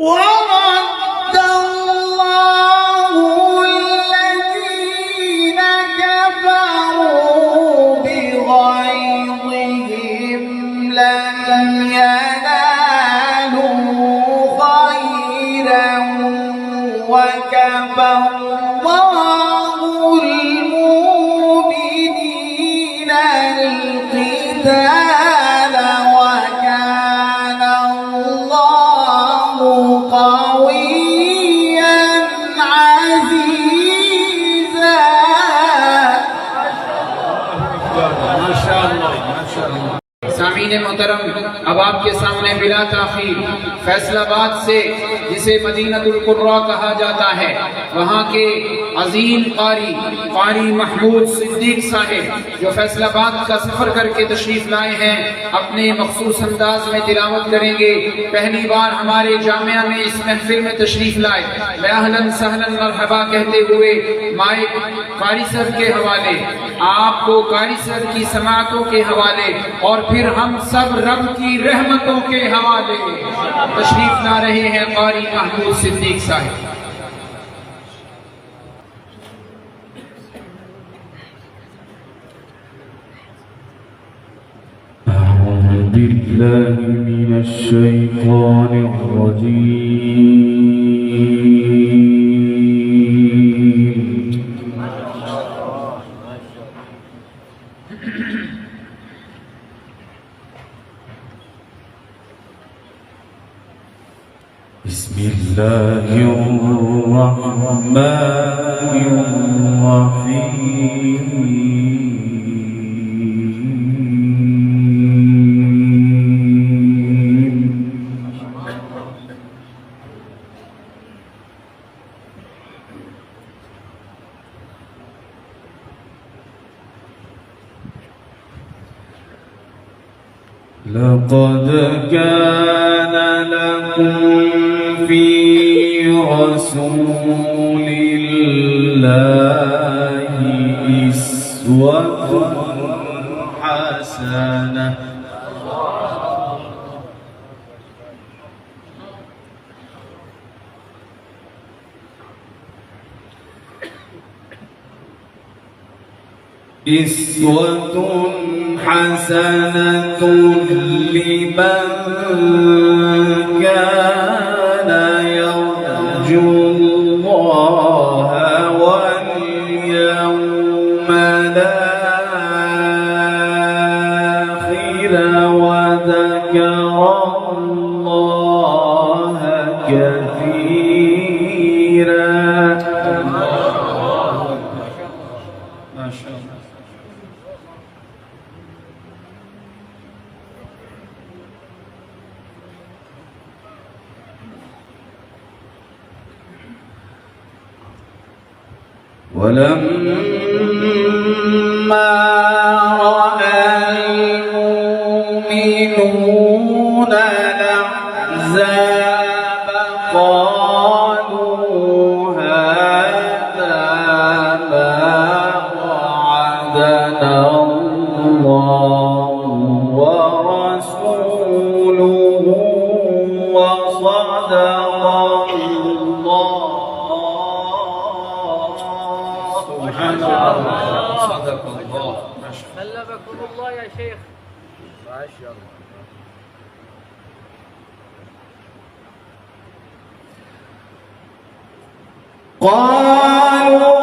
ورد الله الذين كفروا بغيظهم لم ينالوا خيرا وكفى الله المؤمنين القتال وكان الله قويا عزيزا. ما شاء الله ما شاء الله। सामीन मोहतरम, अब आपके सामने बिला ताखीर फैसलाबाद से, जिसे मदीनतुल कुर्रा कहा जाता है, वहाँ के अजीम कारी महमूद सिद्दीक साहिब, जो फैसलाबाद का सफर करके तशरीफ लाए हैं, अपने मखसूस अंदाज में तिलावत करेंगे। पहली बार हमारे जामिया में इस महफिल में तशरीफ लाए, मैं अहलन सहलन मरहबा कहते हुए माइक कारी सर के हवाले, आपको कारी सर की समातों के हवाले और फिर हम सब रब की रहमतों के हवाले तशरीफ ला रहे हैं कारी महमूद सिद्दीक साहिब। أعوذ بالله من الشيطان الرجيم. بسم الله الرحمن الرحيم. لقد كان لكم في رسول الله أسوة حسنة. أسوة حسنة لمن كان يرجو الله واليوم الآخر وذكر الله كثيرا. ما شاء الله. ولما رأى المؤمنون الأحزاب قالوا هذا ما وعدنا الله ورسوله وصدق الله. صدق الله. سلمكم الله يا شيخ. ما شاء الله. قالوا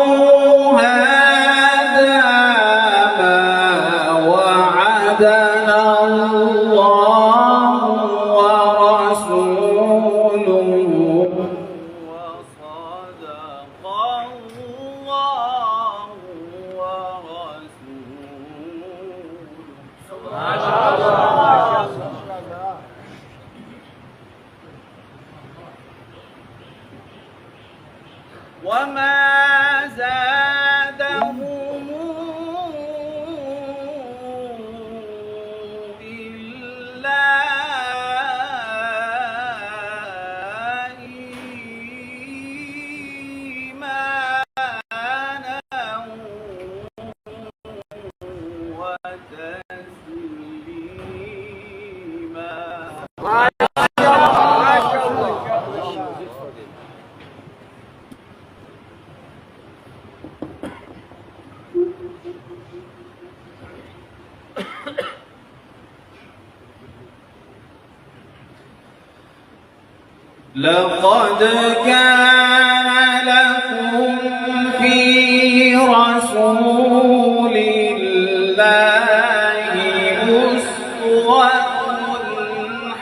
هذا ما وعدنا الله ورسوله وصدق الله ورسوله. ما شاء الله. وما زادهم إلا إيمانا وتسليما. لقد كان لكم في رسول الله أسوة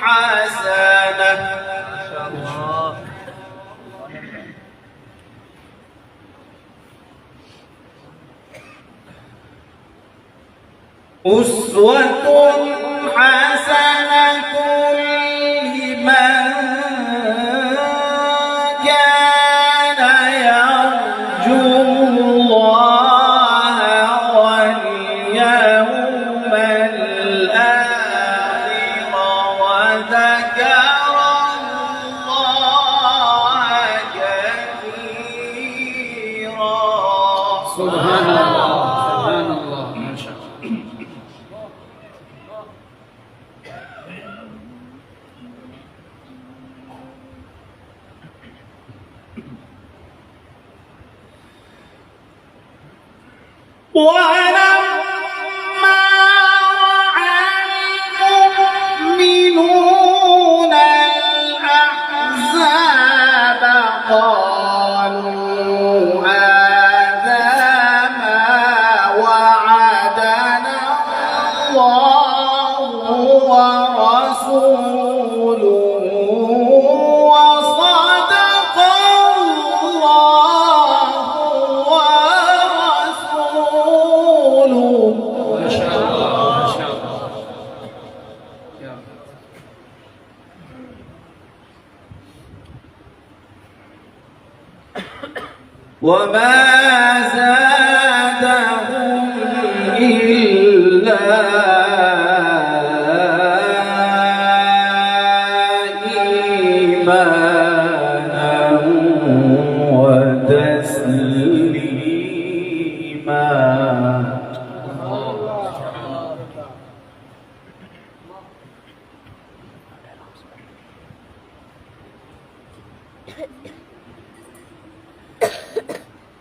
حسنة. أسوة حسنة لمن كان يرجو الله واليوم الآخر وذكر الله كثيرا. سبحان الله سبحان الله ما شاء الله. ولما رأى المؤمنون الأحزاب قالوا هذا ما وعدنا الله ورسوله وصدق الله ورسوله. ما شاء الله ما شاء الله. يا وما زادهم إلا إيمانا وتسليما.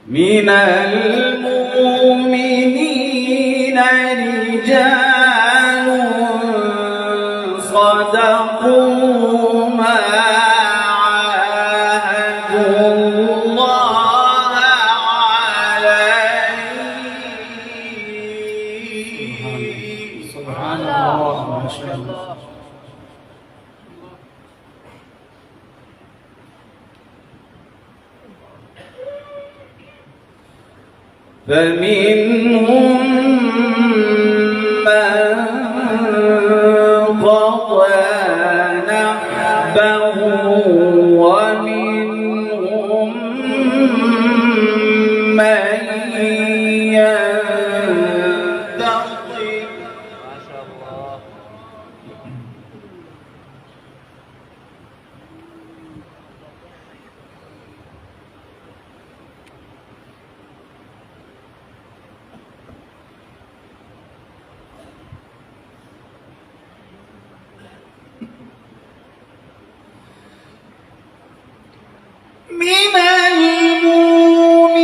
من المؤمنين رجال صدقوا ما عاهدوا الله عليه. سبحان الله ما شاء الله. فمنهم من قضى نحبه ومنهم من ينتظر. ما شاء الله. من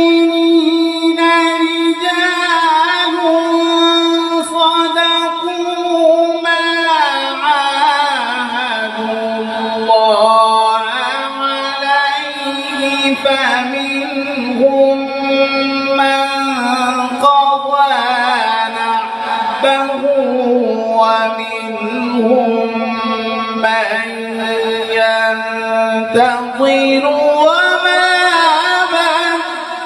المؤمنين رجال صدقوا ما عاهدوا الله عليه فمنهم من قضى نحبه ومنهم من ينتظر وما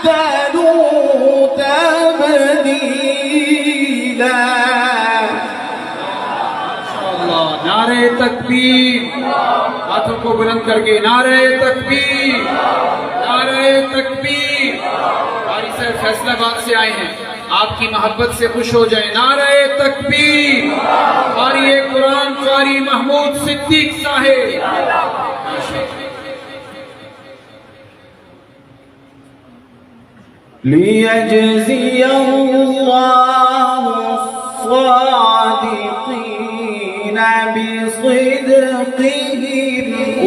بدلوا تبديلا. Allah. नारे तकबीर, हाथों को बुलंद करके नारे तकबीर, नारे तकबीर। कारी साहब फैसलाबाद से आए हैं, आपकी मोहब्बत से खुश हो जाए। नारे तकबीर। कारी कुरान कारी महमूद सिद्दीक साहेब। ليجزي الله الصادقين بصدقهم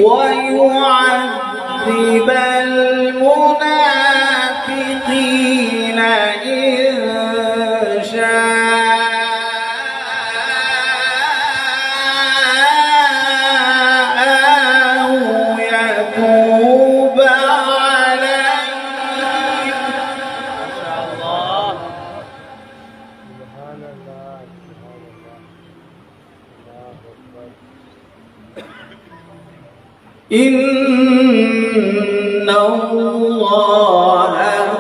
ويعذب المنافقين إن شاء أو يتوب إن الله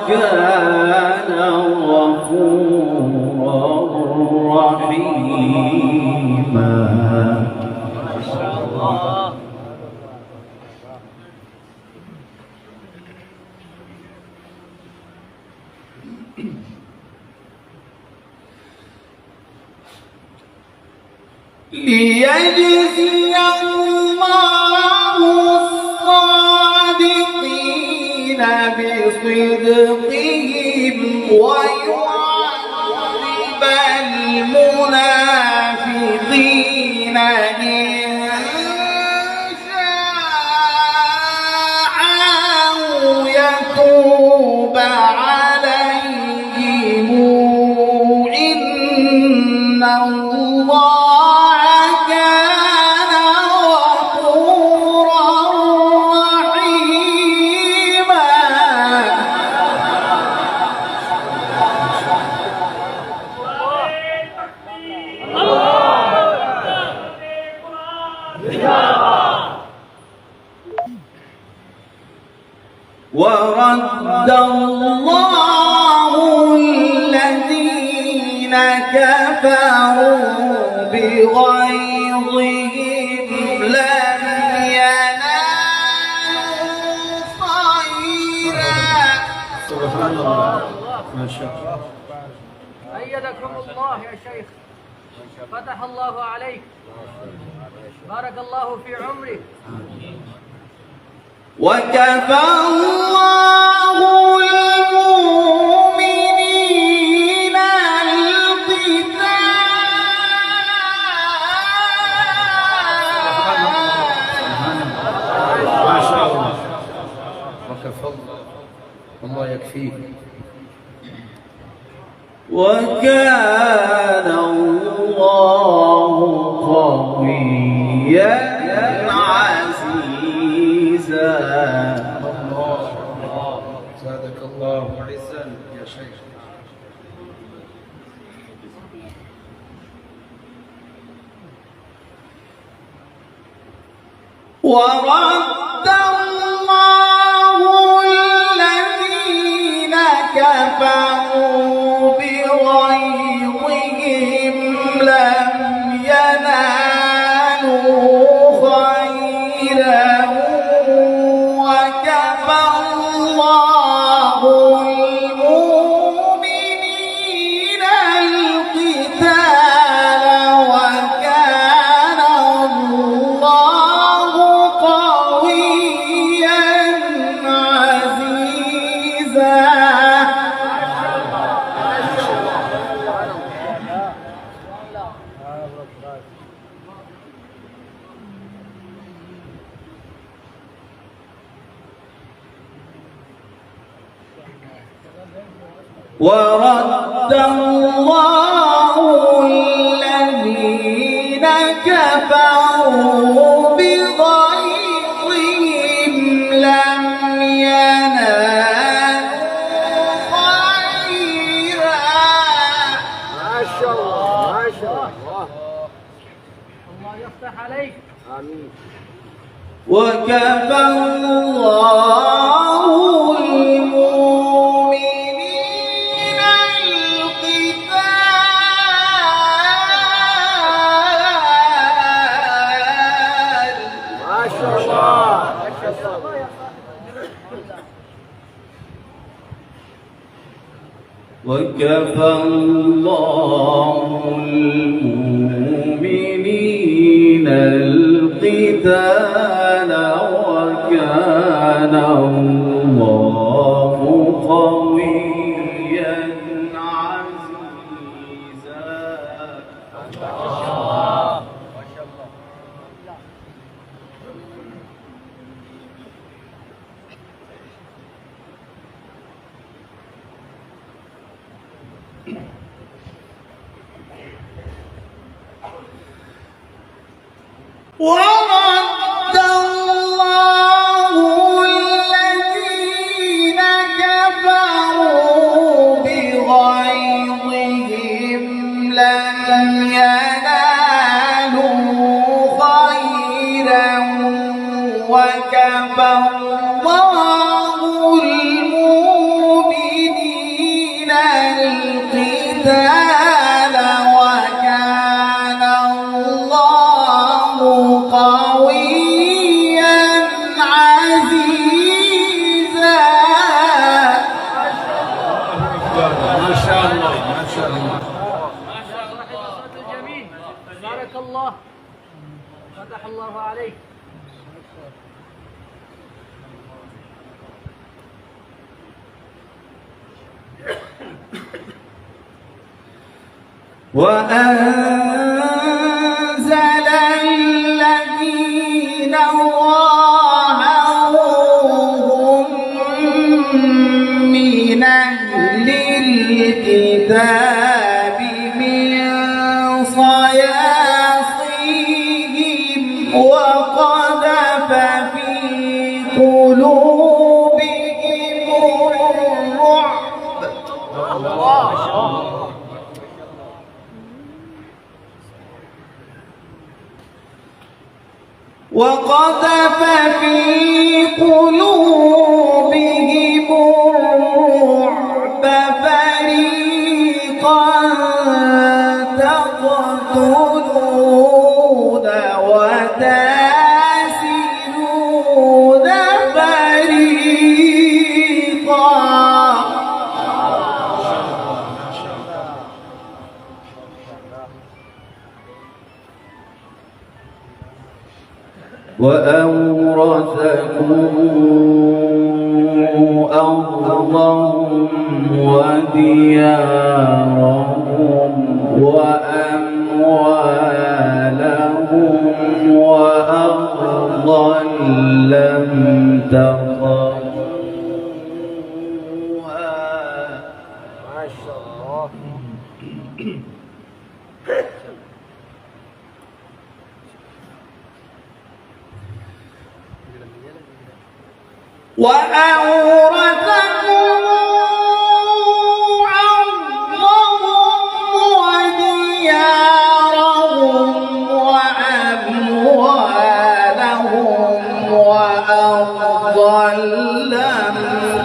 كان غفورا رحيما. ليجزي الله الصادقين بصدقهم ويعذب المنافقين إن شاء أو يتوب عليهم إن الله ورد الله الذين كفروا بغيظهم لم ينالوا خيرا. سبحان الله ما شاء الله. أيدكم الله يا شيخ، فتح الله عليك، بارك الله في عمرك. وكفى الله المؤمنين القتال. ما شاء الله. وكفى الله، الله يكفيك. وكان الله قويا عزيزا. الله زادك الله عزا يا شيخ. ورد الله الذين كفروا بغيظهم لم ينالوا خيرا وكفى الله المؤمنين القتال وكان الله قويا عزيزا. ورد الله الذين كفروا بغيظهم لم ينالوا خيرا. ما شاء الله ما شاء الله، الله يفتح عليك. آمين. وكفى الله المؤمنين القتال. ما شاء الله ما شاء الله. وكفى الله المؤمنين القتال وكان الله قويا عزيزا. ورد الله الذين كفروا بغيظهم لم ينالوا خيرا وأنزل الذين ظاهروهم من أهل الكتاب من صياصيهم وقذف في قلوبهم الرعب وقذف في قلوبهم الرعب فريقا تقتلون وتاسرون فريقا وأورثكم أرضهم وديارهم وأموالهم وأرضا لم تطئوها ما شاء الله. وأورثكم أرضهم وديارهم وأموالهم وأرضا لم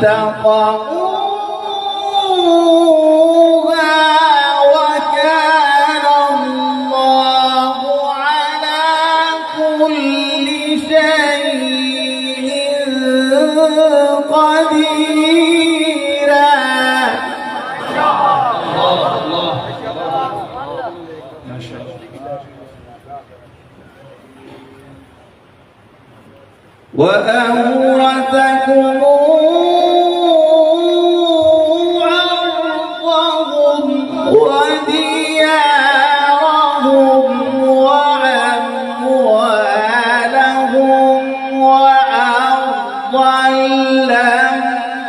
تطئوها وكان الله على كل شيء قديرا. وأورثكم أرضهم وديارهم وأموالهم وأرضا لم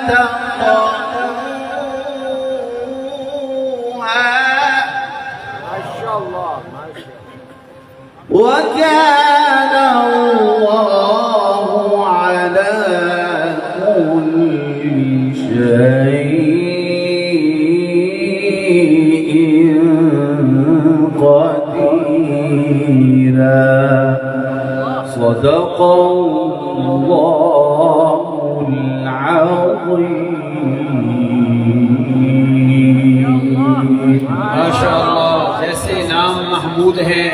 تطئوها ما شاء الله. ما شاء الله. وكان الله على كل شيء قديرا. صدق الله العظيم. माशाअल्लाह, जैसे नाम महमूद हैं,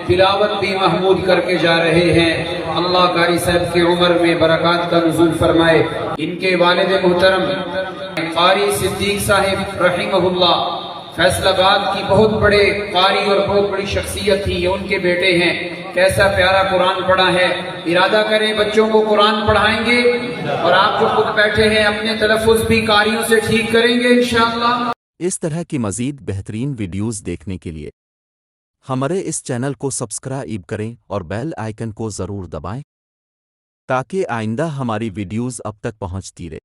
तिलावत भी महमूद करके जा रहे हैं। अल्लाह कारी साहब की उम्र में बरकत का नुज़ूल फरमाए। इनके वालिद मुहतरम कारी सिद्दीक साहिब रहिमहुल्लाह फैसलाबाद की बहुत बड़े कारी और बहुत बड़ी शख्सियत थी। ये उनके बेटे हैं। कैसा प्यारा कुरान पढ़ा है। इरादा करें बच्चों को कुरान पढ़ाएंगे और आप जो खुद बैठे हैं अपने तलफ़ुज़ भी कारियों से ठीक करेंगे इंशाअल्लाह। इस तरह की मज़ीद बेहतरीन वीडियोज़ देखने के लिए हमारे इस चैनल को सब्सक्राइब करें और बेल आइकन को ज़रूर दबाएं ताकि आइंदा हमारी वीडियोज़ अब तक पहुंचती रहे।